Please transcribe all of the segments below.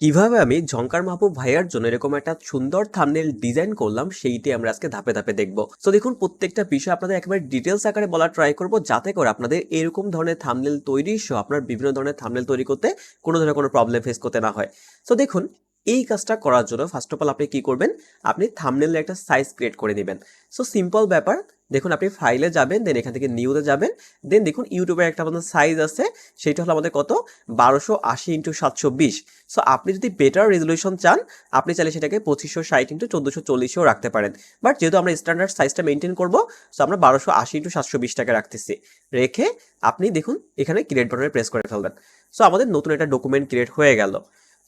কিভাবে আমি ঝংকার মাহবুব ভাইয়ার জন্য এরকম একটা সুন্দর থাম্বনেল ডিজাইন করলাম সেইটি আমরা আজকে ধাপে ধাপে দেখব। তো দেখুন, প্রত্যেকটা বিষয় আপনাদের একেবারে ডিটেলস আকারে বলার ট্রাই করব, যাতে করে আপনাদের এরকম ধরনের থাম্বনেল তৈরি সহ আপনার বিভিন্ন ধরনের থাম্বনেল তৈরি করতে কোনো ধরনের কোনো প্রবলেম ফেস করতে না হয়। তো দেখুন, এই কাজটা করার জন্য ফার্স্ট অফ অল আপনি কি করবেন, আপনি থাম্বনেলের একটা সাইজ ক্রিয়েট করে নেবেন। সো সিম্পল ব্যাপার। দেখুন, আপনি ফাইলে যাবেন, দেন এখান থেকে নিউতে যাবেন, দেন দেখুন ইউটিউবের একটা আমাদের সাইজ আছে, সেটা হলো আমাদের কত, 1280x720। সো আপনি যদি বেটার রেজলিউশন চান, আপনি চাইলে সেটাকে 2560x1440 রাখতে পারেন। বাট যেহেতু আমরা স্ট্যান্ডার্ড সাইজটা মেনটেন করবো, সো আমরা 1280x720 রাখতেছি। রেখে আপনি দেখুন এখানে ক্রিয়েট বাটনে প্রেস করে ফেলবেন। সো আমাদের নতুন একটা ডকুমেন্ট ক্রিয়েট হয়ে গেল।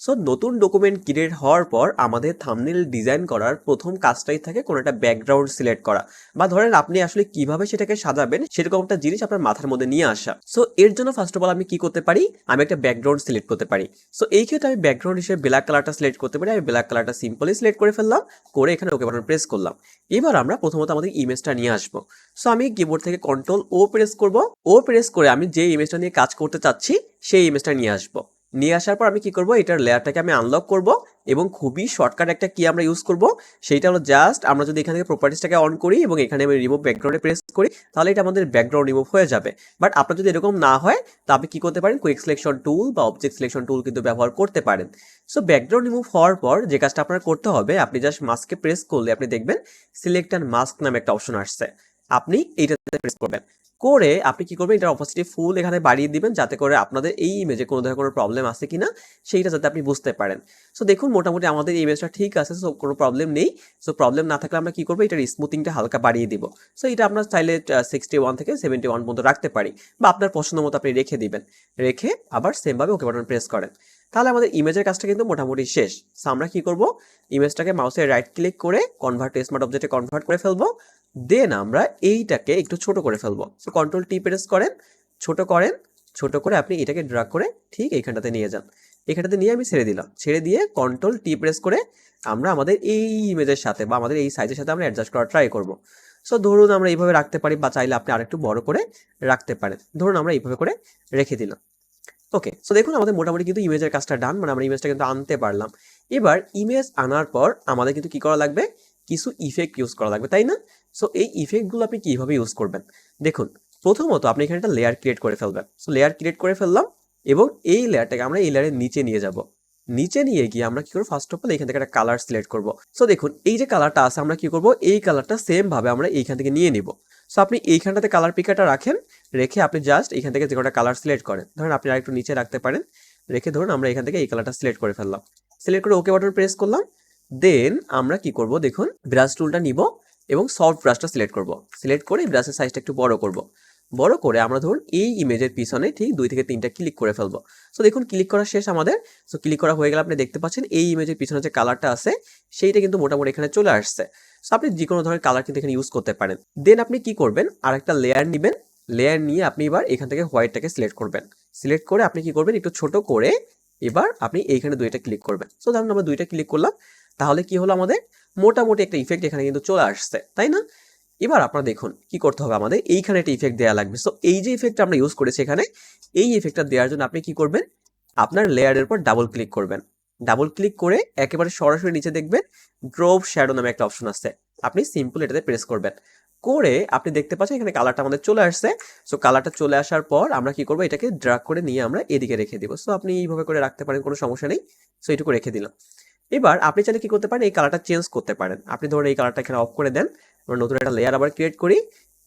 সো নতুন ডকুমেন্ট ক্রিয়েট হওয়ার পর আমাদের থাম্বনেল ডিজাইন করার প্রথম কাজটাই থাকে কোনো একটা ব্যাকগ্রাউন্ড সিলেক্ট করা, বা ধরেন আপনি আসলে কিভাবে সেটাকে সাজাবেন সেরকম একটা জিনিস আপনার মাথার মধ্যে নিয়ে আসা। সো এর জন্য ফার্স্ট অফ অল আমি কি করতে পারি, আমি একটা ব্যাকগ্রাউন্ড সিলেক্ট করতে পারি। সো এই ক্ষেত্রে আমি ব্যাকগ্রাউন্ড হিসেবে ব্ল্যাক কালারটা সিলেক্ট করতে পারি। আমি ব্ল্যাক কালারটা সিম্পলি সিলেক্ট করে ফেললাম, করে এখানে ওকে বাটন প্রেস করলাম। এবার আমরা প্রথমত আমাদের ইমেজটা নিয়ে আসবো। সো আমি কিবোর্ড থেকে কন্ট্রোল ও প্রেস করব। ও প্রেস করে আমি যে ইমেজটা নিয়ে কাজ করতে চাচ্ছি সেই ইমেজটা নিয়ে আসবো। নিয়ে আসার পর আমি কি করব, এটার লেয়ারটাকে আমি আনলক করব এবং খুবই শর্টকাট একটা কি আমরা ইউজ করব, সেইটা হলো জাস্ট আমরা যদি এখান থেকে প্রপার্টিসটাকে অন করি এবং এখানে আমি রিমুভ ব্যাকগ্রাউন্ডে প্রেস করি, তাহলে এটা আমাদের ব্যাকগ্রাউন্ড রিমুভ হয়ে যাবে। বাট আপনার যদি এরকম না হয়, তা আপনি কি করতে পারেন, কুইক সিলেকশন টুল বা অবজেক্ট সিলেকশন টুল কিন্তু ব্যবহার করতে পারেন। সো ব্যাকগ্রাউন্ড রিমুভ হওয়ার পর যে কাজটা আপনার করতে হবে, আপনি জাস্ট মাস্কে প্রেস করলে আপনি দেখবেন সিলেক্ট অ্যান্ড মাস্ক নামে একটা অপশন আসছে। আপনি এইটাতে প্রেস করবেন, করে আপনি কি করবেন, এটার অপাসিটি ফুল এখানে বাড়িয়ে দিবেন, যাতে করে আপনাদের এই ইমেজে কোনো ধরনের কোনো প্রবলেম আছে কিনা সেইটা যাতে আপনি বুঝতে পারেন। সো দেখুন, মোটামুটি আমাদের ইমেজটা ঠিক আছে, সো কোনো প্রবলেম নেই। সো প্রবলেম না থাকলে আমরা কি করবো, এটার স্মুথিংটা হালকা বাড়িয়ে দিব। সো এটা আপনার চাইলে 61 থেকে 71 পর্যন্ত রাখতে পারি, বা আপনার পছন্দ মতো আপনি রেখে দিবেন। রেখে আবার সেমভাবে ওকে বাটন প্রেস করেন, তাহলে আমাদের ইমেজের কাজটা কিন্তু মোটামুটি শেষ। সো আমরা কি করব, ইমেজটাকে মাউসের রাইট ক্লিক করে কনভার্ট টু স্মার্ট অবজেক্টে কনভার্ট করে ফেলবো। দেন আমরা এইটাকে একটু ছোট করে ফেলবো। সো কন্ট্রোল টি প্রেস করেন, ছোট করেন, ছোট করে আপনি এটাকে ড্র্যাগ করে ঠিক এইখানটাতে নিয়ে যান। এখানটাতে নিয়ে আমি ছেড়ে দিলাম, ছেড়ে দিয়ে কন্ট্রোল টি প্রেস করে আমরা আমাদের এই ইমেজের সাথে বা আমাদের এই সাইজের সাথে আমরা অ্যাডজাস্ট করার ট্রাই করব। সো ধরুন আমরা এইভাবে রাখতে পারি, বা চাইলে আপনি আরেকটু বড় করে রাখতে পারেন। ধরুন আমরা এইভাবে করে রেখে দিলাম। ওকে, সো দেখুন আমাদের মোটামুটি কিন্তু ইমেজের কাজটা ডান, মানে আমরা ইমেজটা কিন্তু আনতে পারলাম। এবার ইমেজ আনার পর আমাদের কিন্তু কি করা লাগবে, কিছু ইফেক্ট ইউজ করা লাগবে, তাই না? সো এই ইফেক্টগুলো আপনি কিভাবে ইউজ করবেন, দেখুন প্রথমত আপনি এখানে একটা লেয়ার ক্রিয়েট করে ফেলবেন। সো লেয়ার ক্রিয়েট করে ফেললাম এবং এই লেয়ারটাকে আমরা এই লেয়ারের নিচে নিয়ে যাব। নিচে নিয়ে গিয়ে আমরা কি করবো, ফার্স্ট অফ অল এখান থেকে একটা কালার সিলেক্ট করব। সো দেখুন এই যে কালারটা আছে, আমরা কি করব, এই কালারটা সেম ভাবে আমরা এইখান থেকে নিয়ে নিব। সো আপনি এইখানটাতে কালার পিকারটা রাখেন, রেখে আপনি জাস্ট এখান থেকে যে কোনো কালার সিলেক্ট করেন। ধরেন আপনি আরেকটু নিচে রাখতে পারেন, রেখে ধরুন আমরা এখান থেকে এই কালারটা সিলেক্ট করে ফেললাম। সিলেক্ট করে ওকে বাটন প্রেস করলাম। দেন আমরা কি করব, দেখুন ব্রাশ টুলটা নিব এবং সফট ব্রাশটা সিলেক্ট করব। সিলেক্ট করে ব্রাশের সাইজটা একটু বড় করব। বড় করে আমরা ধরুন এই ইমেজের পিছনে ঠিক 2 থেকে 3টা ক্লিক করে ফেলবো। সো দেখুন ক্লিক করা শেষ আমাদের। সো ক্লিক করা হয়ে গেলে আপনি দেখতে পাচ্ছেন এই ইমেজের পিছনে যে কালারটা আছে সেইটা কিন্তু মোটামুটি এখানে চলে আসছে। সো আপনি যে কোনো ধরনের কালার কিন্তু এখানে ইউজ করতে পারেন। দেন আপনি কি করবেন, আরেকটা লেয়ার নেবেন। লেয়ার নিয়ে আপনি এবার এখান থেকে হোয়াইটটাকে সিলেক্ট করবেন। সিলেক্ট করে আপনি কি করবেন, একটু ছোট করে এবার আপনি এইখানে 2টা ক্লিক করবেন। সো ধরুন আমরা 2টা ক্লিক করলাম, তাহলে কি হলো, আমাদের মোটামুটি একটা ইফেক্ট এখানে কিন্তু চলে আসছে, তাই না? এবার আপনারা দেখুন কি করতে হবে, আমাদের এইখানে একটা ইফেক্ট দেওয়া লাগবে। সো এই যে ইফেক্টটা আমরা ইউজ করেছি এখানে, এই ইফেক্টটা দেওয়ার জন্য আপনি কি করবেন, আপনার লেয়ারের উপর ডাবল ক্লিক করবেন। ডাবল ক্লিক করে একেবারে সরাসরি নিচে দেখবেন ড্রপ শ্যাডো নামে একটা অপশন আছে। আপনি সিম্পল এটাতে প্রেস করবেন, করে আপনি দেখতে পাচ্ছেন এখানে কালারটা আমাদের চলে আসছে। সো কালারটা চলে আসার পর আমরা কি করবো, এটাকে ড্র্যাগ করে নিয়ে আমরা এদিকে রেখে দিব। সো আপনি এইভাবে করে রাখতে পারেন, কোনো সমস্যা নেই। সো এইটুকু রেখে দিলাম। এবার আপনি চাইলে কি করতে পারেন, এই কালারটা চেঞ্জ করতে পারেন। আপনি ধরুন এই কালারটা এখানে অফ করে দেন, আমরা নতুন একটা লেয়ার আবার ক্রিয়েট করি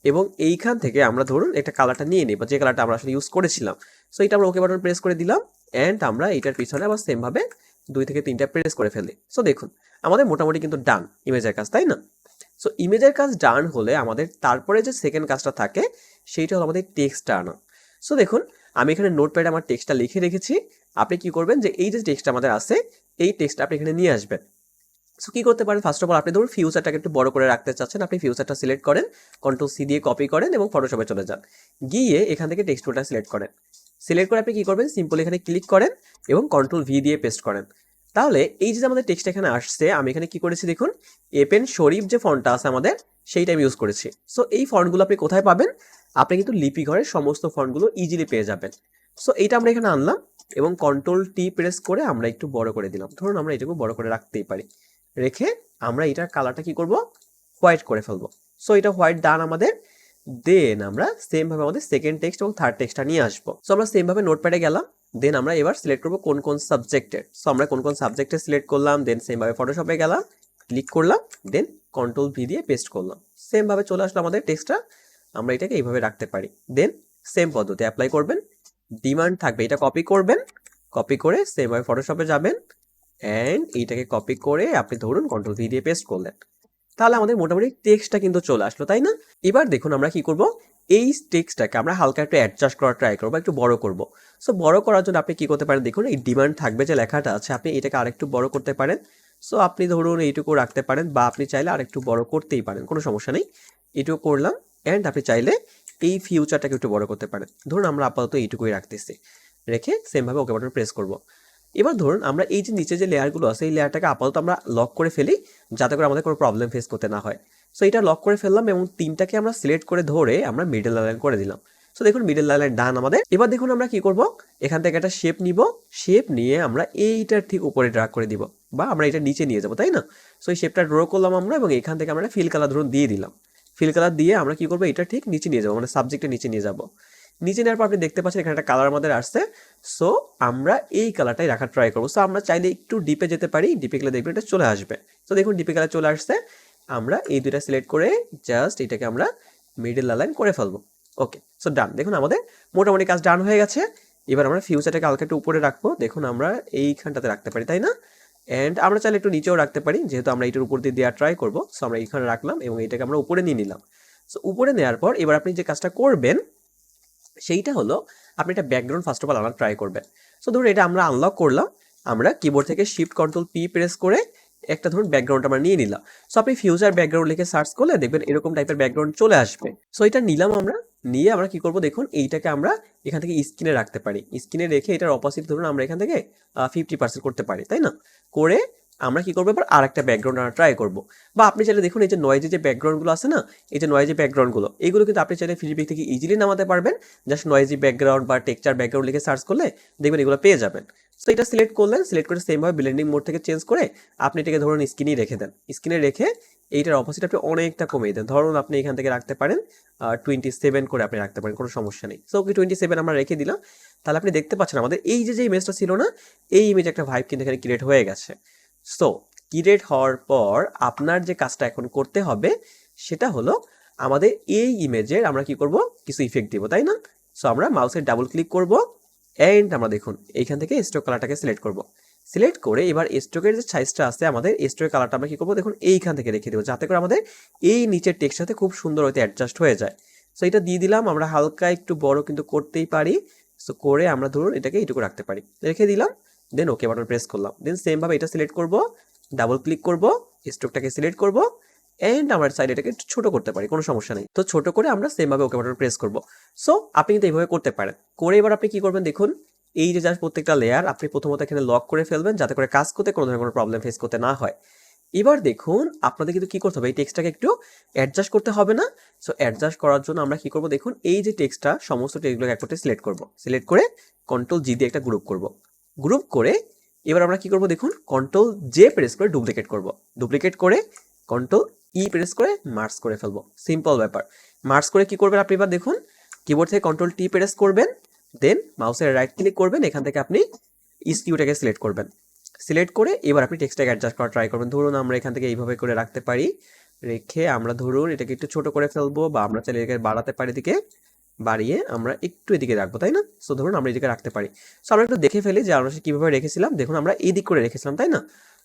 এবং এইখান থেকে আমরা ধরুন একটা কালারটা নিয়ে নিব, যে কালারটা আমরা আসলে ইউজ করেছিলাম। সো এটা আমরা ওকে বাটন প্রেস করে দিলাম, অ্যান্ড আমরা এটার পিছনে আবার সেম ভাবে 2 থেকে 3টা প্রেস করে ফেলি। সো দেখুন আমাদের মোটামুটি কিন্তু ডান ইমেজের কাজ, তাই না? সো ইমেজের কাজ ডান হলে আমাদের তারপরে যে সেকেন্ড কাজটা থাকে সেইটা হলো আমাদের টেক্সটটা আনা। সো দেখুন আমি এখানে নোটপ্যাডে আমার টেক্সটটা লিখে রেখেছি। আপনি কি করবেন, যে এই যে টেক্সটটা আমাদের আছে এই টেক্সটটা আপনি এখানে নিয়ে আসবেন। সো কি করতে পারেন, ফার্স্ট অফ অল আপনি ধরুন ফিউচারটাকে একটু বড় করে রাখতে চাচ্ছেন, আপনি ফিউচারটা সিলেক্ট করেন, কন্ট্রোল সি দিয়ে কপি করেন এবং ফটোশপে চলে যান। গিয়ে এখান থেকে টেক্সট টুলটা সিলেক্ট করেন। সিলেক্ট করে আপনি কি করবেন, সিম্পল এখানে ক্লিক করেন এবং কন্ট্রোল ভি দিয়ে পেস্ট করেন। তাহলে এই যে আমাদের টেক্সট এখানে আসছে, আমি এখানে কি করেছি দেখুন, এপেন শরীফ যে ফন্টটা আছে আমাদের সেইটা আমি ইউজ করেছি। সো এই ফন্টগুলো আপনি কোথায় পাবেন, আপনি কিন্তু লিপি ঘরের সমস্ত ফন্টগুলো ইজিলি পেয়ে যাবেন। সো এইটা আমরা এখানে আনলাম, এবং কন্ট্রোল টি প্রেস করে আমরা একটু বড় করে দিলাম। ধরুন আমরা এটুকু বড় করে রাখতেই পারি। রেখে আমরা এটার কালারটা কি করব, হোয়াইট করে ফেলবো। সো এটা হোয়াইট ডান আমাদের। দেন আমরা সেম ভাবে আমাদের সেকেন্ড টেক্সট এবং থার্ড টেক্সটটা নিয়ে আসবো। সো আমরা সেম ভাবে নোটপ্যাডে গেলাম। দেন আমরা এবার সিলেক্ট করবো কোন কোন সাবজেক্টের। সো আমরা কোন কোন সাবজেক্টের সিলেক্ট করলাম। দেন সেম ভাবে ফটোশপে গেলাম, ক্লিক করলাম, দেন কন্ট্রোল ভি দিয়ে পেস্ট করলাম। সেম ভাবে চলে আসলো আমাদের টেক্সটটা। আমরা এটাকে এইভাবে রাখতে পারি। দেন সেম পদ্ধতি অ্যাপ্লাই করবেন। ডিমান্ড থাকবে, এটা কপি করবেন। কপি করে সেম ভাবে ফটোশপে যাবেন অ্যান্ড এইটাকে কপি করে আপনি ধরুন কন্ট্রোল ভি দিয়ে পেস্ট করলেন। তাহলে আমাদের মোটামুটি টেক্সটটা কিন্তু চলে আসলো, তাই না? এবার দেখুন আমরা কি করব, এই টেক্সটটাকে আমরা হালকা একটু অ্যাডজাস্ট করার ট্রাই করবো, একটু বড় করব। সো বড় করার জন্য আপনি কি করতে পারেন, দেখুন এই ডিমান্ড থাকবে যে লেখাটা আছে, আপনি এটাকে আরেকটু বড় করতে পারেন। সো আপনি ধরুন এইটুকু রাখতে পারেন, বা আপনি চাইলে আরেকটু বড় করতেই পারেন, কোনো সমস্যা নেই। এইটুকু করলাম অ্যান্ড আপনি চাইলে এই ফিউচারটাকে একটু বড় করতে পারেন। ধরুন আমরা আপাতত এইটুকুই রাখতেছি, রেখে সেমভাবে ওকে বাটন প্রেস করব। এবার ধরুন আমরা এই যে নিচে যে লেয়ারগুলো আছে এই লেয়ারটাকে আপাতত আমরা লক করে ফেলি, যাতে করে আমাদের কোনো প্রবলেম ফেস করতে না হয়। সো এটা লক করে ফেললাম এবং তিনটাকে আমরা সিলেক্ট করে ধরে আমরা মিডল লাইন করে দিলাম। সো দেখুন মিডল লাইন ডান আমাদের। এবার দেখুন আমরা কি করব, এখান থেকে একটা শেপ নিব। শেপ নিয়ে আমরা এইটার ঠিক উপরে ড্রাগ করে দিব, বা আমরা এটা নিচে নিয়ে যাব, তাই না? সো এই শেপটা ড্র করলাম আমরা এবং এখান থেকে আমরা ফিল কালার ধরুন দিয়ে দিলাম। ফিল কালার দিয়ে আমরা কি করবো, এটা ঠিক নিচে নিয়ে যাবো, মানে সাবজেক্টের নিচে নিয়ে যাব। নিচে নেওয়ার পর আপনি দেখতে পাচ্ছেন এখানে একটা কালার আমাদের আসছে। সো আমরা এই কালারটাই রাখার ট্রাই করবো। সো আমরা চাইলে একটু ডিপে যেতে পারি, ডিপে গেলে দেখবেন এটা চলে আসবে। তো দেখুন ডিপে কালার চলে আসছে। আমরা এই দুইটা সিলেক্ট করে জাস্ট এটাকে আমরা মিডল লাইন করে ফেলবো। ওকে, সো ডান। দেখুন আমাদের মোটামুটি কাজ ডান হয়ে গেছে। এবার আমরা ফিউচারটাকে হালকা একটু উপরে রাখবো। দেখুন আমরা এইখানটাতে রাখতে পারি, তাই না? অ্যান্ড আমরা চাইলে একটু নিচেও রাখতে পারি, যেহেতু আমরা এটার উপর দিয়ে দেওয়ার ট্রাই করবো। সো আমরা এইখানে রাখলাম এবং এটাকে আমরা উপরে নিয়ে নিলাম। সো উপরে নেওয়ার পর এবার আপনি যে কাজটা করবেন সেইটা হলো, আপনি একটা ব্যাকগ্রাউন্ড ফার্স্ট অফ অল আনার ট্রাই করবেন। সো ধরুন এটা আমরা আনলক করলাম। আমরা কিবোর্ড থেকে শিফট কন্ট্রোল পি প্রেস করে একটা ধরুন ব্যাকগ্রাউন্ড আমরা নিয়ে নিলাম। সো আপনি ফিউচার ব্যাকগ্রাউন্ড লিখে সার্চ করলে দেখবেন এরকম টাইপের ব্যাকগ্রাউন্ড চলে আসবে। সো এটা নিলাম আমরা। নিয়ে আমরা কি করব, দেখুন এইটাকে আমরা এখান থেকে স্ক্রিনে রাখতে পারি। স্ক্রিনে রেখে এটার অপোজিট ধরুন আমরা এখান থেকে 50% করতে পারি, তাই না? করে আমরা কি করবো, এবার আর একটা ব্যাকগ্রাউন্ড আমরা ট্রাই করবো। বা আপনি চাইলে দেখুন এই যে নয়েজে যে ব্যাকগ্রাউন্ডগুলো আছে না, এই যে নয়েজি ব্যাকগ্রাউন্ডগুলো, এইগুলো কিন্তু আপনি চাইলে ফ্রিপিক থেকে ইজিলি নামাতে পারবেন। জাস্ট নয়েজি ব্যাকগ্রাউন্ড বা টেক্সচার ব্যাকগ্রাউন্ড লিখে সার্চ করলে দেখবেন এগুলো পেয়ে যাবেন। সো এটা সিলেক্ট করলেন, সিলেক্ট করে সেমভাবে ব্লেন্ডিং মোড থেকে চেঞ্জ করে আপনি এটাকে ধরুন স্ক্রিনেই রেখে দেন। স্ক্রিনে রেখে এইটার অপোজিট আপনি অনেকটা কমিয়ে দেন। ধরুন আপনি এখান থেকে রাখতে পারেন 27 করে আপনি রাখতে পারেন, কোনো সমস্যা নেই। সো ওকে 27 আমরা রেখে দিলাম। তাহলে আপনি দেখতে পাচ্ছেন আমাদের এই যে ইমেজটা ছিল না, এই ইমেজ একটা ভাইব কিন্তু এখানে ক্রিয়েট হয়ে গেছে। সো ক্রিয়েট হওয়ার পর আপনার যে কাজটা এখন করতে হবে সেটা হলো, আমাদের এই ইমেজের আমরা কি করব, কিছু ইফেক্ট দিব, তাই না? সো আমরা মাউসের ডাবল ক্লিক করব এন্ড আমরা দেখুন এইখান থেকে স্ট্রোক কালারটাকে সিলেক্ট করব। সিলেক্ট করে এবার স্ট্রোকের যে সাইজটা আছে আমাদের, স্ট্রোকের কালারটা আমরা কি করব, দেখুন এইখান থেকে রেখে দেবো, যাতে করে আমাদের এই নিচের টেক্সটের সাথে খুব সুন্দর হতে অ্যাডজাস্ট হয়ে যায়। সো এটা দিয়ে দিলাম। আমরা হালকা একটু বড় কিন্তু করতেই পারি। সো করে আমরা ধরুন এটাকে এইটুকু রাখতে পারি, রেখে দিলাম। দেন ওকে বাটন প্রেস করলাম। দেন সেম ভাবে এটা সিলেক্ট করব, ডাবল ক্লিক করব, স্ট্রোকটাকে সিলেক্ট করব এন্ড আমার সাইড এটাকে একটু ছোট করতে পারি, কোনো সমস্যা নেই। তো ছোট করে আমরা সেম ভাবে ওকে বাটন প্রেস করব। সো আপনি কিন্তু এইভাবে করতে পারেন। করে এবার আপনি কি করবেন, দেখুন এই যে জাস্ট প্রত্যেকটা লেয়ার আপনি প্রথমত এখানে লক করে ফেলবেন, যাতে করে কাজ করতে কোনো ধরনের কোনো প্রবলেম ফেস করতে না হয়। এবার দেখুন আপনাদের কিন্তু কি করতে হবে, এই টেক্সটটাকে একটু অ্যাডজাস্ট করতে হবে না? সো অ্যাডজাস্ট করার জন্য আমরা কি করব, দেখুন এই যে টেক্সটটা সমস্ত টেক্সটগুলোকে এক করতে সিলেক্ট করব। সিলেক্ট করে কন্ট্রোল জি দিয়ে একটা গ্রুপ করব। গ্রুপ করে এবার আমরা কি করব, দেখুন কন্ট্রোল জে প্রেস করে ডুপ্লিকেট করব। ডুপ্লিকেট করে কন্ট্রোল ই প্রেস করে মার্জ করে ফেলবো। সিম্পল ব্যাপার। মার্জ করে কি করবেন আপনি, এবার দেখুন কিবোর্ড থেকে কন্ট্রোল টি প্রেস করবেন, দেন মাউসের রাইট ক্লিক করবেন, এখান থেকে আপনি স্কিউটাকে সিলেক্ট করবেন। সিলেক্ট করে এবার আপনি টেক্সটটাকে অ্যাডজাস্ট করা ট্রাই করবেন। ধরুন আমরা এখান থেকে এইভাবে করে রাখতে পারি, রেখে আমরা ধরুন এটাকে একটু ছোট করে ফেলবো, বা আমরা চাইলে এটাকে বাড়াতে পারি, দিকে বাড়িয়ে আমরা একটু এদিকে রাখবো, তাই না? সো ধরুন আমরা এদিকে রাখতে পারি। সো আমরা একটু দেখে ফেলি যে আমরা কিভাবে রেখেছিলাম। দেখুন আমরা এই দিক করে রেখেছিলাম, তাই না?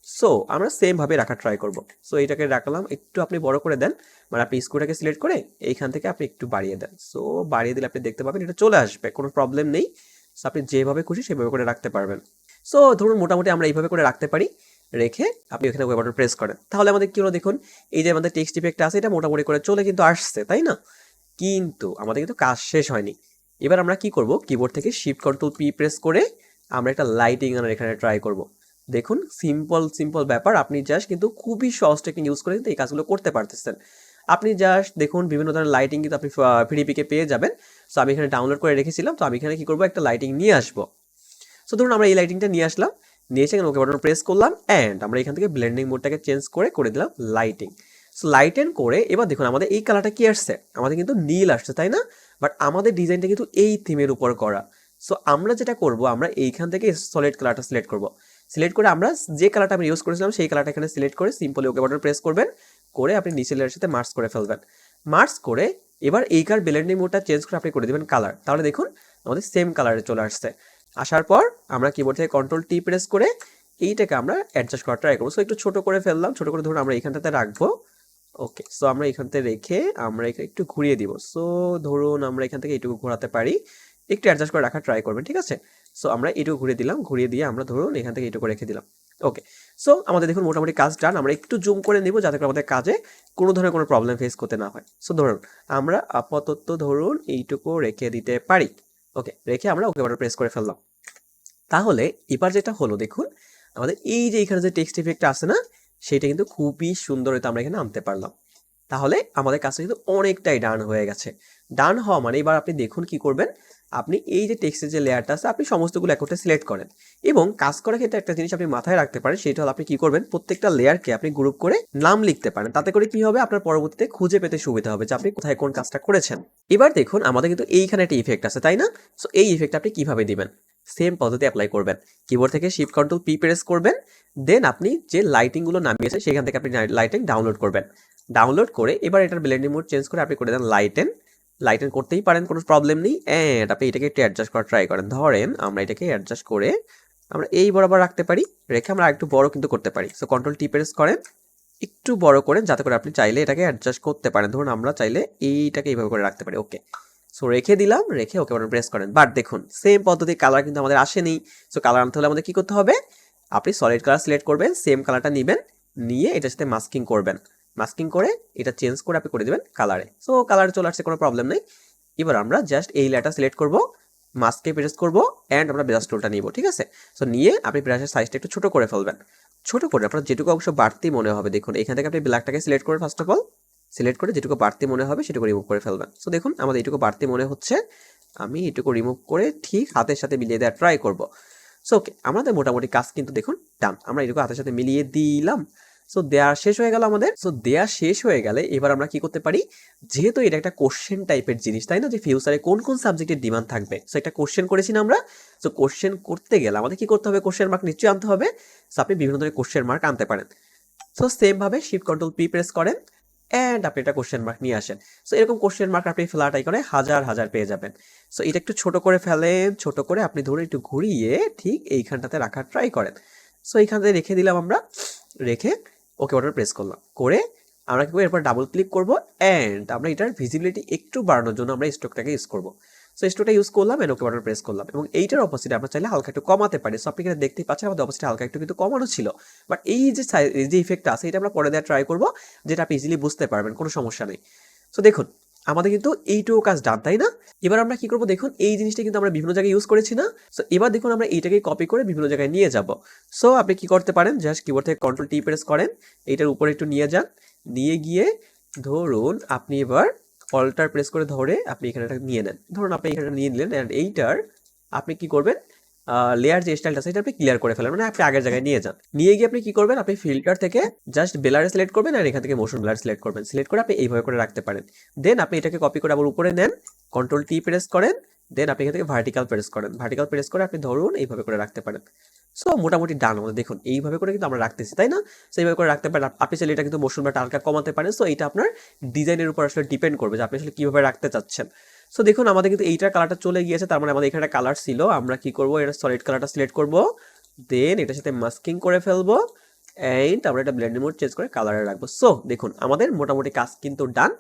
সো আমরা সেম ভাবে রাখার ট্রাই করব। সো এটাকে রাখলাম, একটু আপনি বড় করে দেন, মানে আপনি স্ক্রুটাকে সিলেক্ট করে এইখান থেকে আপনি একটু বাড়িয়ে দেন। সো বাড়িয়ে দিলে আপনি দেখতে পাবেন এটা চলে আসবে, কোনো প্রবলেম নেই। সো আপনি যেভাবে খুশি সেভাবে করে রাখতে পারবেন। সো ধরুন মোটামুটি আমরা এইভাবে করে রাখতে পারি। রেখে আপনি ওখানে ওয়েব বাটন প্রেস করেন, তাহলে আমাদের কি হলো, দেখুন এই যে আমাদের টেক্সট ইফেক্টটা আছে এটা মোটামুটি করে চলে কিন্তু আসছে, তাই না? কিন্তু আমাদের কিন্তু কাজ শেষ হয়নি। এবার আমরা কি করব, কিবোর্ড থেকে শিফট কন্ট্রোল পি প্রেস করে আমরা একটা লাইটিং আনার এখানে ট্রাই করব। দেখুন সিম্পল ব্যাপার। আপনি জাস্ট কিন্তু খুবই সহজ টেকনিক ইউজ করে কিন্তু এই কাজগুলো করতে পারতেছেন। আপনি জাস্ট দেখুন বিভিন্ন ধরনের লাইটিং কিন্তু আপনি ফ্রিপিকে পেয়ে যাবেন। সো আমি এখানে ডাউনলোড করে রেখেছিলাম। তো আমি এখানে কি করব, একটা লাইটিং নিয়ে আসবো। সো ধরুন আমরা এই লাইটিংটা নিয়ে আসলাম, নিয়ে এসে এখানে ওকে বাটন প্রেস করলাম অ্যান্ড আমরা এখান থেকে ব্লেন্ডিং মোডটাকে চেঞ্জ করে দিলাম লাইটিং। সো লাইটেন করে এবার দেখুন আমাদের এই কালারটা কি আসছে, আমাদের কিন্তু নীল আসছে তাই না, বাট আমাদের ডিজাইনটা কিন্তু এই থিমের উপর করা। সো আমরা যেটা করব, আমরা এইখান থেকে সলিড কালারটা সিলেক্ট করব, সিলেক্ট করে আমরা যে কালারটা আমি ইউজ করেছিলাম সেই কালারটা এখানে সিলেক্ট করে সিম্পলি ওকে বাটন প্রেস করবেন, করে আপনি নিচের লেয়ারের সাথে মার্জ করে ফেলবেন। মার্জ করে এবার এইকার ব্লেন্ডিং মোডটা চেঞ্জ করে আপনি করে দিবেন কালার, তাহলে দেখুন আমাদের সেম কালারে চলে আসছে। আসার পর আমরা কিবোর্ড থেকে কন্ট্রোল টি প্রেস করে এইটাকে আমরা অ্যাডজাস্ট করার ট্রাই করবো। সো একটু ছোট করে ফেললাম, ছোট করে ধরুন আমরা এইখানটাতে রাখবো। ওকে, সো আমরা এখানতে রেখে আমরা একটু ঘুরিয়ে দিব। সো ধরুন আমরা এখান থেকে এইটুকু ঘোরাতে পারি, একটু অ্যাডজাস্ট করে রাখার ট্রাই করবেন, ঠিক আছে। সো আমরা এইটুকু ঘুরিয়ে দিলাম, ঘুরিয়ে দিয়ে আমরা ধরুন এখান থেকে এইটুকু রেখে দিলাম। ওকে, সো আমাদের দেখুন মোটামুটি কাজ ডান। আমরা একটু জুম করে নিব যাতে করে আমাদের কাজে কোনো ধরনের কোনো প্রবলেম ফেস করতে না হয়। সো ধরুন আমরা আপাতত ধরুন এইটুকু রেখে দিতে পারি। ওকে, রেখে আমরা ওকে বাটন প্রেস করে ফেললাম। তাহলে এবার যেটা হলো দেখুন, আমাদের এই যে এখানে যে টেক্সট ইফেক্টটা আছে না, সেটা কিন্তু খুবই সুন্দর হতে আমরা এখানে আনতে পারলাম। তাহলে আমাদের কাজটা কিন্তু অনেকটাই ডান হয়ে গেছে। ডান হওয়া মানে এবার আপনি দেখুন কি করবেন, আপনি এই যে টেক্সটের যে লেয়ারটা আছে আপনি সমস্তগুলো একত্রে সিলেক্ট করেন, এবং কাজ করার ক্ষেত্রে একটা জিনিস আপনি মাথায় রাখতে পারেন, সেটা হলো আপনি কি করবেন, প্রত্যেকটা লেয়ারকে আপনি গ্রুপ করে নাম লিখতে পারেন। তাতে করে কি হবে, আপনার পরবর্তীতে খুঁজে পেতে সুবিধা হবে যে আপনি কোথায় কোন কাজটা করেছেন। এবার দেখুন আমাদের কিন্তু এইখানে একটা ইফেক্ট আছে তাই না। সো এই ইফেক্ট আপনি কিভাবে দিবেন, সেম পদ্ধতি অ্যাপ্লাই করবেন। কিবোর্ড থেকে শিফট কন্ট্রোল পি প্রেস করবেন, দেন আপনি যে লাইটিংগুলো নামিয়েছেন সেখান থেকে আপনি লাইটিং ডাউনলোড করবেন। ডাউনলোড করে এবার এটার ব্লেন্ডিং মোড চেঞ্জ করে আপনি করে দেন লাইটেন। লাইটেন করতেই পারেন, কোনো প্রবলেম নেই। অ্যান্ড আপনি এটাকে একটু অ্যাডজাস্ট করার ট্রাই করেন। ধরেন আমরা এটাকে অ্যাডজাস্ট করে আমরা এই বরাবর রাখতে পারি, রেখে আমরা একটু বড় কিন্তু করতে পারি। সো কন্ট্রোল টি প্রেস করেন, একটু বড় করেন যাতে করে আপনি চাইলে এটাকে অ্যাডজাস্ট করতে পারেন। ধরুন আমরা চাইলে এইটাকে এইভাবে করে রাখতে পারি। ওকে, সো রেখে দিলাম, রেখে ওকে বাটন প্রেস করেন। বাট দেখুন সেম পদ্ধতি কালার কিন্তু আমাদের আসেনি। সো কালার আনতে হলে আমাদের কি করতে হবে, আপনি সলিড কালার সিলেক্ট করবেন, সেম কালারটা নেবেন, নিয়ে এটার সাথে মাস্কিং করবেন। মাস্কিং করে এটা চেঞ্জ করে আপনি করে দিবেন কালারে। সো কালারে চলে আসছে, কোনো প্রবলেম নেই। এবার আমরা জাস্ট এই লেয়ারটা সিলেক্ট করব, মাস্কে প্রেস করব, অ্যান্ড আমরা ব্রাশ টুলটা নিব, ঠিক আছে। সো নিয়ে আপনি ব্রাশের সাইজটা একটু ছোট করে ফেলবেন। ছোট করে আপনার যেটুকু অংশ বাড়তি মনে হবে, দেখুন এখান থেকে আপনি ব্ল্যাকটাকে সিলেক্ট করে ফার্স্ট অফ অল সিলেক্ট করে যেটুকু বাড়তি মনে হবে সেটুকু রিমুভ করে ফেলবেন। সো দেখুন আমাদের এইটুকু বাড়তি মনে হচ্ছে, আমি এটুকু রিমুভ করে ঠিক হাতের সাথে মিলিয়ে দেওয়ার ট্রাই করব। সো ওকে, আমাদের মোটামুটি কাজ কিন্তু দেখুন ডান। আমরা এটুকু হাতের সাথে মিলিয়ে দিলাম। সো দেয়া শেষ হয়ে গেল আমাদের। সো দেয়া শেষ হয়ে গেলে এবার আমরা কি করতে পারি, যেহেতু এটা একটা কোশ্চেন টাইপের জিনিস তাই না, যে ফিউচারে কোন কোন সাবজেক্টের ডিমান্ড থাকবে। সো একটা কোশ্চেন করেছি না আমরা। সো কোশ্চেন করতে গেলে আমাদের কি করতে হবে, কোশ্চেন মার্ক নিশ্চয়ই আনতে হবে। সো আপনি বিভিন্ন ধরনের কোশ্চেন মার্ক আনতে পারেন। সো সেম ভাবে শিফট কন্ট্রোল পি প্রেস করেন, অ্যান্ড আপনি একটা কোশ্চেন মার্ক নিয়ে আসেন। সো এরকম কোশ্চেন মার্ক আপনি ফ্ল্যাট আইকনে হাজার হাজার পেয়ে যাবেন। সো এটা একটু ছোট করে ফেলেন, ছোট করে আপনি ধরে একটু ঘুরিয়ে ঠিক এইখানটাতে রাখার ট্রাই করেন। সো এইখানটাতে রেখে দিলাম আমরা, রেখে ওকে বাটন প্রেস করলাম, করে আমরা কি করবো, এরপর ডাবল ক্লিক করবো, অ্যান্ড আমরা এটার ভিজিবিলিটি একটু বাড়ানোর জন্য আমরা স্ট্রোকটাকে ইউজ করবো। সো স্ট্রোকটা ইউজ করলাম, এন্ড ওকে বাটন প্রেস করলাম, এবং এইটার অপোজিটে আমরা চাইলে হালকা একটু কমাতে পারি। সো আপনি এখানে দেখতেই পাচ্ছেন আমাদের অপোজিটে হালকা একটু কিন্তু কমানো ছিল, বাট এই যে ইফেক্টটা আছে এটা আমরা পরে দেওয়ার ট্রাই করবো, যেটা আপনি ইজিলি বুঝতে পারবেন, কোনো সমস্যা নেই। সো দেখুন আমাদের কিন্তু এইটুকু কাজ ডান তাই না। এবার আমরা কি করবো, দেখুন এই জিনিসটা কিন্তু আমরা বিভিন্ন জায়গায় ইউজ করেছি না। সো এবার দেখুন আমরা এইটাকে কপি করে বিভিন্ন জায়গায় নিয়ে যাব। সো আপনি কি করতে পারেন, জাস্ট কিবোর্ড থেকে কন্ট্রোল টি প্রেস করেন, এইটার উপরে একটু নিয়ে যান, নিয়ে গিয়ে ধরুন আপনি এবার অল্টার প্রেস করে ধরে আপনি এখানে নিয়ে নেন। ধরুন আপনি এখানে নিয়ে নিলেন, অ্যান্ড এইটার আপনি কি করবেন, লেয়ার যে স্টাইলটা আছে এটা আপনি ক্লিয়ার করে ফেলেন, মানে আপনি আগের জায়গায় নিয়ে যান। নিয়ে গিয়ে আপনি কি করবেন, আপনি ফিল্টার থেকে জাস্ট বেলারে সিলেক্ট করবেন, আর এখান থেকে মোশন ব্লার সিলেক্ট করবেন। সিলেক্ট করে আপনি এইভাবে করে রাখতে পারেন। দেন আপনি এটাকে কপি করে আবার উপরে নেন, কন্ট্রোল টি প্রেস করেন, দেন আপনি এখান থেকে ভার্টিক্যাল প্রেস করেন। ভার্টিক্যাল প্রেস করে আপনি ধরুন এইভাবে করে রাখতে পারেন। সো মোটামুটি ডান আমাদের। দেখুন এইভাবে করে কিন্তু আমরা রাখতেছি তাই না। সো এইভাবে করে রাখতে পারেন। আপনি চাইলে এটা কিন্তু মোশন ব্লারটা হালকা কমাতে পারেন। সো এটা আপনার ডিজাইনের উপর আসলে ডিপেন্ড করবে যে আপনি আসলে কিভাবে রাখতে চাচ্ছেন। সো দেখুন আমাদের কিন্তু এইটার কালারটা চলে গিয়েছে, তার মানে আমাদের এখানে কালার ছিল। আমরা কি করব, এটা সলিড কালারটা সিলেক্ট করব, দেন এটার সাথে মাস্কিং করে ফেলবো, এন্ড আমরা এটা ব্লেন্ডিং মোড চেঞ্জ করে কালারে রাখবো। সো দেখুন আমাদের মোটামুটি কাজ কিন্তু ডান।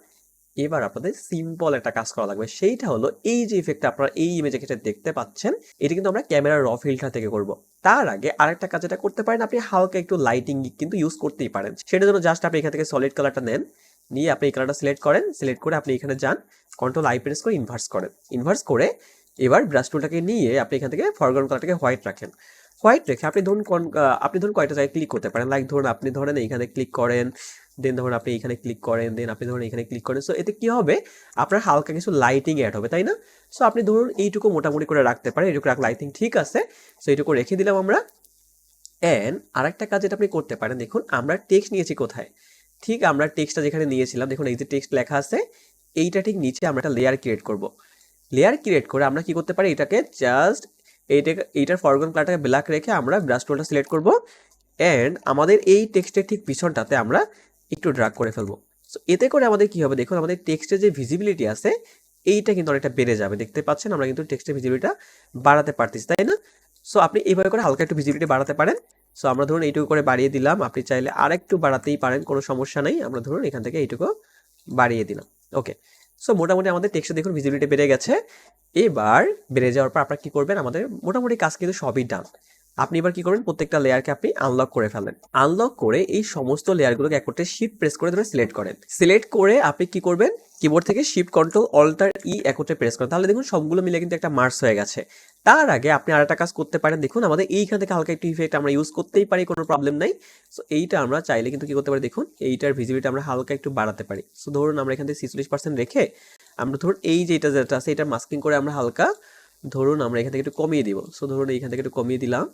এবার আপনাদের সিম্পল একটা কাজ করা লাগবে, সেইটা হলো এই যে ইফেক্টটা আপনারা এই ইমেজে যেটা দেখতে পাচ্ছেন, এটা কিন্তু আমরা ক্যামেরার র ফিল্টার থেকে করব। তার আগে আরেকটা কাজ যেটা করতে পারেন, আপনি হালকা একটু লাইটিং কিন্তু ইউজ করতেই পারেন। সেটার জন্য জাস্ট আপনি এখান থেকে সলিড কালারটা নেন, নিয়ে আপনি এই কালারটা সিলেক্ট করেন, সিলেক্ট করে আপনি এখানে যান, কন্ট্রোল আই প্রেস করে ইনভার্স করেন। ইনভার্স করে এবার ব্রাশ টুলটাকে নিয়ে আপনি এখান থেকে ফরগ্রাউন্ড কালারটাকে হোয়াইট রাখেন। হোয়াইট রেখে আপনি ধরুন কয়টা জায়গায় ক্লিক করতে পারেন, লাইক ধরুন আপনি ধরেন এইখানে ক্লিক করেন, দেন ধরুন আপনি এখানে ক্লিক করেন, দেন আপনি ধরুন এখানে ক্লিক করেন। সো এতে কি হবে, আপনার হালকা কিছু লাইটিং অ্যাড হবে, তাই না? সো আপনি ধরুন এইটুকু মোটামুটি করে রাখতে পারেন, এইটুকু লাইটিং ঠিক আছে। সো এইটুকু রেখে দিলাম আমরা। অ্যান্ড আরেকটা কাজ যেটা আপনি করতে পারেন, দেখুন আমরা টেক্সট নিয়েছি কোথায়, ঠিক আমরা টেক্সটটা যেখানে নিয়েছিলাম, দেখুন এই যে টেক্সট লেখা আছে, এইটা ঠিক নিচে আমরা একটা লেয়ার ক্রিয়েট করব। লেয়ার ক্রিয়েট করে আমরা কি করতে পারি, এটাকে জাস্ট এইটার ফরগ্রাউন্ড কালারটাকে ব্ল্যাক রেখে আমরা ব্রাশ টুলটা সিলেক্ট করব। অ্যান্ড আমাদের এই টেক্সটের ঠিক পিছনটাতে আমরা একটু ড্রাগ করে ফেলবো। সো এতে করে আমাদের কি হবে, দেখুন আমাদের টেক্সটের যে ভিজিবিলিটি আছে এইটা কিন্তু অনেকটা বেড়ে যাবে। দেখতে পাচ্ছেন আমরা কিন্তু টেক্সটের ভিজিবিলিটিটা বাড়াতে পারতেছি, তাই না? সো আপনি এইভাবে করে হালকা একটু ভিজিবিলিটি বাড়াতে পারেন। সো আমরা ধরুন এইটুকু করে বাড়িয়ে দিলাম, আপনি চাইলে আরেকটু বাড়াতেই পারেন, কোনো সমস্যা নেই। আমরা ধরুন এখান থেকে এইটুকু বাড়িয়ে দিলাম। ওকে, সো মোটামুটি আমাদের টেক্সটে দেখুন ভিজিবিলিটি বেড়ে গেছে। এবার বেড়ে যাওয়ার পর আপনারা কি করবেন, আমাদের মোটামুটি কাজ কিন্তু সবই ডান। আপনি এবার কি করবেন, প্রত্যেকটা লেয়ারকে আপনি আনলক করে ফেলেন। আনলক করে এই সমস্ত লেয়ারগুলোকে এক করতে শিফট প্রেস করে ধরে সিলেক্ট করেন। সিলেক্ট করে আপনি কি করবেন, কিবোর্ড থেকে শিফট কন্ট্রোল অল্টার ই একত্রে প্রেস করেন। তাহলে দেখুন সবগুলো মিলে কিন্তু একটা মার্জ হয়ে গেছে। তার আগে আপনি আরেকটা কাজ করতে পারেন, দেখুন আমাদের এইখান থেকে হালকা একটু ইফেক্ট আমরা ইউজ করতেই পারি, কোনো প্রবলেম নাই। সো এইটা আমরা চাইলে কিন্তু কি করতে পারি, দেখুন এইটার ভিজিবিলিটি আমরা হালকা একটু বাড়াতে পারি। সো ধরুন আমরা এখান থেকে 46% রেখে আমরা ধরুন এই যেটা যেটা আছে এটা মাস্কিং করে আমরা হালকা ধরুন আমরা এখান থেকে একটু কমিয়ে দিব। সো ধরুন এইখান থেকে একটু কমিয়ে দিলাম।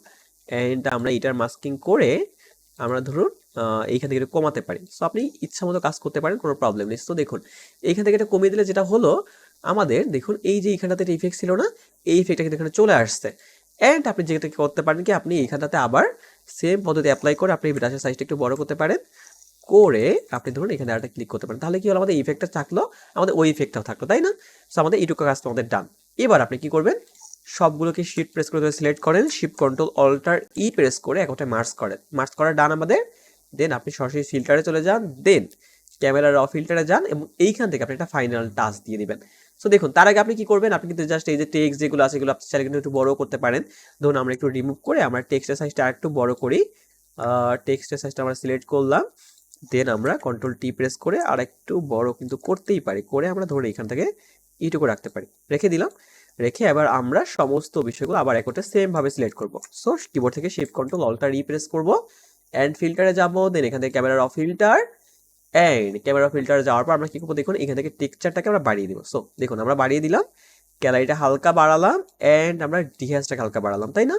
অ্যান্ড আমরা এটার মাস্কিং করে আমরা ধরুন এইখান থেকে একটু কমাতে পারি। সো আপনি ইচ্ছা মতো কাজ করতে পারেন, কোনো প্রবলেম নেই। তো দেখুন এইখান থেকে এটা কমিয়ে দিলে যেটা হলো, আমাদের দেখুন এই যে এইখানটাতে একটা ইফেক্ট ছিল না, এই ইফেক্টটা কিন্তু এখানে চলে আসছে। অ্যান্ড আপনি যেটা করতে পারেন কি, আপনি এইখানটাতে আবার সেম পদ্ধতি অ্যাপ্লাই করে আপনি ব্রাশের সাইজটা একটু বড় করতে পারেন, করে আপনি ধরুন এখানে আরেকটা ক্লিক করতে পারেন। তাহলে কি হলো, আমাদের ইফেক্টটা থাকলো, আমাদের ওই ইফেক্টটাও থাকলো, তাই না? সো আমাদের এইটুকু কাজটা আমাদের ডান। এবার আপনি কি করবেন, সবগুলোকে শিফট প্রেস করে সিলেক্ট করেন, shift control alter E press করে একটা মার্জ করেন। মার্জ করা ডান আমাদের। দেন আপনি সরাসরি ফিল্টারে চলে যান, দেন ক্যামেরার র ফিল্টারে যান এবং এইখান থেকে আপনি একটা ফাইনাল টাচ দিয়ে দিবেন। সো দেখুন তার আগে আপনি কি করবেন, আপনি কিন্তু জাস্ট এই যে টেক্সট যেগুলো আছে এগুলো আপনি চাইলে কিন্তু একটু বড় করতে পারেন। ধরুন আমরা একটু রিমুভ করে আমরা টেক্সটের সাইজটা আরেকটু বড় করি। টেক্সটের সাইজটা আমরা সিলেক্ট করলাম, দেন আমরা কন্ট্রোল টি প্রেস করে আর একটু বড় কিন্তু করতেই পারি, করে আমরা ধরে এখান থেকে এইটুকু রাখতে পারি, রেখে দিলাম। রেখে এবার আমরা সমস্ত বিষয়গুলো আবার একটা সেম ভাবে সিলেক্ট করব। সো কিবোর্ড থেকে shift control alter E press করব, এন্ড ফিল্টারে যাব, দেন এখান থেকে ক্যামেরার অফ ফিল্টার, এন্ড ক্যামেরা ফিল্টারে যাওয়ার পর আমরা কি করবো, দেখুন এখান থেকে টেক্সচারটাকে আমরা বাড়িয়ে দিব। সো দেখুন আমরা বাড়িয়ে দিলাম, গ্যালারিটা হালকা বাড়ালাম, এন্ড আমরা ডিহ্যাজটাকে হালকা বাড়ালাম, তাই না?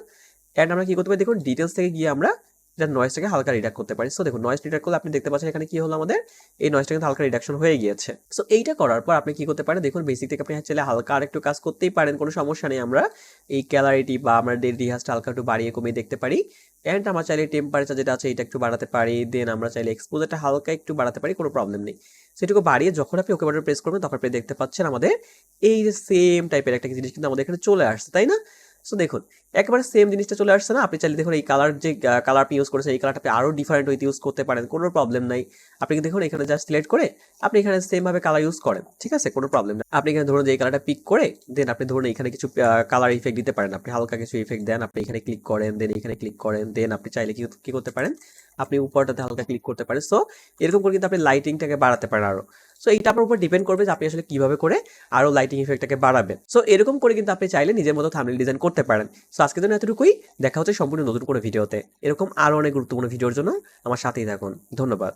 এন্ড আমরা কি করতে পারি, দেখুন ডিটেলস থেকে গিয়ে আমরা এটা নয়েজটাকে হালকা রিডাক্ট করতে পারি। সো দেখুন নয়েজ রিডাক্ট করলে আপনি দেখতে পাচ্ছেন এখানে কি হলো, আমাদের এই নয়েজটা কিন্তু হালকা রিডাকশন হয়ে গিয়েছে। সো এইটা করার পর আপনি কি করতে পারেন, দেখুন বেসিক থেকে আপনি চাইলে হালকা আরেকটু কাজ করতেই পারেন, কোনো সমস্যা নেই। আমরা এই ক্যালারিটি বা আমাদের রিহাজটা হালকা একটু বাড়িয়ে কমিয়ে দেখতে পারি। এন্ড আমরা চাইলে টেম্পারেচার যেটা আছে এটা একটু বাড়াতে পারি, দেন আমরা চাইলে এক্সপোজারটা হালকা একটু বাড়াতে পারি, কোনো প্রবলেম নেই। সেটুকু বাড়িয়ে যখন আপনি ওকে বাটন প্রেস করবেন তখন আপনি দেখতে পাচ্ছেন আমাদের এই যে সেম টাইপের একটা জিনিস কিন্তু আমাদের এখানে চলে আসছে, তাই না? সো দেখুন একেবারে সেম জিনিসটা চলে আসছে না? আপনি চাইলে দেখুন এই কালার যে কালার আপনি ইউজ করেছেন এই কালারটা আপনি আরো ডিফারেন্ট ওয়েতে ইউজ করতে পারেন, কোনো প্রবলেম নাই। আপনি দেখুন এখানে জাস্ট সিলেক্ট করে আপনি এখানে সেম ভাবে কালার ইউজ করেন, ঠিক আছে, কোনো প্রবলেম নাই। আপনি এখানে ধরুন যে এই কালারটা পিক করে দেন আপনি ধরুন এখানে কিছু কালার ইফেক্ট দিতে পারেন, আপনি হালকা কিছু ইফেক্ট দেন, আপনি এখানে ক্লিক করেন, দেন এখানে ক্লিক করেন, দেন আপনি চাইলে কি করতে পারেন, আপনি উপরটাতে হালকা ক্লিক করতে পারেন। সো এরকম করে কিন্তু আপনি লাইটিংটাকে বাড়াতে পারেন আরো। সো এইটা আপনার উপর ডিপেন্ড করবে যে আপনি আসলে কিভাবে করে আরো লাইটিং ইফেক্টটাকে বাড়াবেন। সো এরকম করে কিন্তু আপনি চাইলে নিজের মতো থাম্বনেল ডিজাইন করতে পারেন। সো আজকের জন্য এতটুকুই, দেখা হচ্ছে সম্পূর্ণ নতুন কোনো ভিডিওতে। এরকম আরো অনেক গুরুত্বপূর্ণ ভিডিওর জন্য আমার সাথেই থাকুন। ধন্যবাদ।